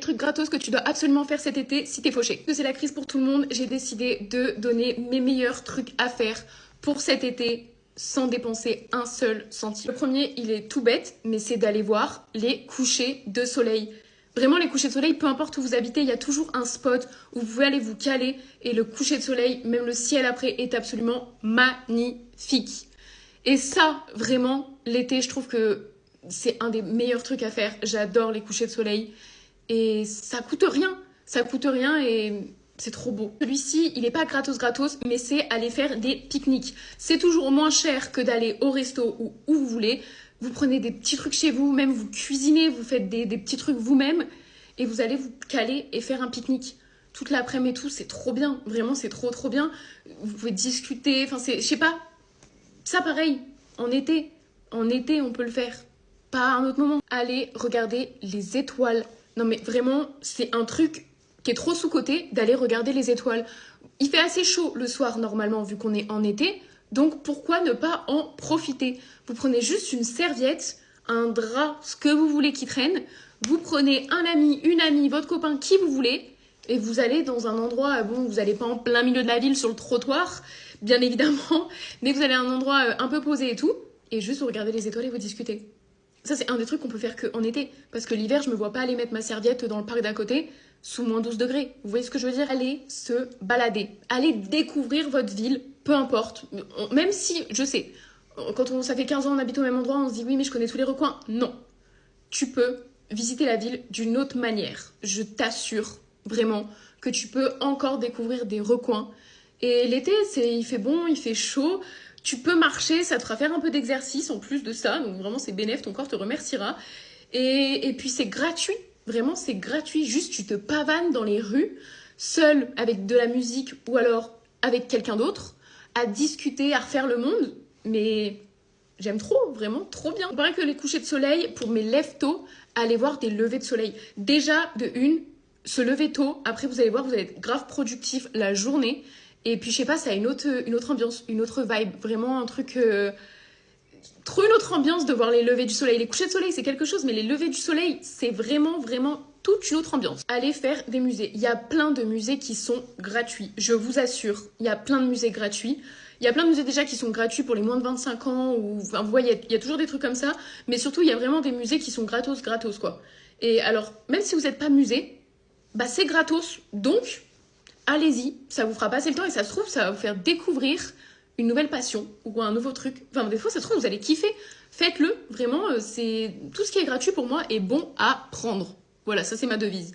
Truc gratos que tu dois absolument faire cet été si t'es fauché. C'est la crise pour tout le monde, j'ai décidé de donner mes meilleurs trucs à faire pour cet été sans dépenser un seul centime. Le premier, il est tout bête, mais c'est d'aller voir les couchers de soleil. Vraiment, les couchers de soleil, peu importe où vous habitez, il y a toujours un spot où vous pouvez aller vous caler et le coucher de soleil, même le ciel après, est absolument magnifique. Et ça, vraiment, l'été, je trouve que c'est un des meilleurs trucs à faire. J'adore les couchers de soleil. Et ça coûte rien et c'est trop beau. Celui-ci, il n'est pas gratos, mais c'est aller faire des pique-niques. C'est toujours moins cher que d'aller au resto ou où vous voulez. Vous prenez des petits trucs chez vous, même vous cuisinez, vous faites des petits trucs vous-même et vous allez vous caler et faire un pique-nique. Toute l'après-midi et tout, c'est trop bien. Vraiment, c'est trop bien. Vous pouvez discuter, enfin, je sais pas. Ça, pareil, en été, on peut le faire. Pas à un autre moment. Allez regarder les étoiles. Non mais vraiment, c'est un truc qui est trop sous-coté d'aller regarder les étoiles. Il fait assez chaud le soir normalement vu qu'on est en été, donc pourquoi ne pas en profiter? Vous prenez juste une serviette, un drap, ce que vous voulez qui traîne, vous prenez un ami, une amie, votre copain, qui vous voulez, et vous allez dans un endroit, bon, vous n'allez pas en plein milieu de la ville sur le trottoir, bien évidemment, mais vous allez à un endroit un peu posé et tout, et juste vous regardez les étoiles et vous discutez. Ça, c'est un des trucs qu'on peut faire qu'en été. Parce que l'hiver, je me vois pas aller mettre ma serviette dans le parc d'à côté sous moins 12 degrés. Vous voyez ce que je veux dire? Allez se balader. Allez découvrir votre ville, peu importe. Même si, je sais, quand ça fait 15 ans on habite au même endroit, on se dit oui, mais je connais tous les recoins. Non. Tu peux visiter la ville d'une autre manière. Je t'assure vraiment que tu peux encore découvrir des recoins. Et l'été, il fait bon, il fait chaud. Tu peux marcher, ça te fera faire un peu d'exercice en plus de ça. Donc vraiment, c'est bénéf, ton corps te remerciera. Et puis, c'est gratuit. Vraiment, c'est gratuit. Juste, tu te pavanes dans les rues, seul avec de la musique ou alors avec quelqu'un d'autre, à discuter, à refaire le monde. Mais j'aime trop, vraiment, trop bien. Il paraît que les couchers de soleil, pour mes lève-tôt, allez voir des levées de soleil. Déjà, de une, se lever tôt. Après, vous allez voir, vous allez être grave productif la journée. Et puis, je sais pas, ça a une autre ambiance, une autre vibe. Vraiment un truc... trop une autre ambiance de voir les levées du soleil. Les couchers de soleil, c'est quelque chose, mais les levées du soleil, c'est vraiment toute une autre ambiance. Allez faire des musées. Il y a plein de musées qui sont gratuits. Je vous assure, il y a plein de musées gratuits. Il y a plein de musées déjà qui sont gratuits pour les moins de 25 ans. Enfin, vous voyez, il y a toujours des trucs comme ça. Mais surtout, il y a vraiment des musées qui sont gratos, quoi. Et alors, même si vous n'êtes pas musée, bah c'est gratos. Donc... allez-y, ça vous fera passer le temps et ça se trouve, ça va vous faire découvrir une nouvelle passion ou un nouveau truc. Enfin, des fois, ça se trouve, vous allez kiffer. Faites-le, vraiment, c'est tout ce qui est gratuit pour moi est bon à prendre. Voilà, ça c'est ma devise.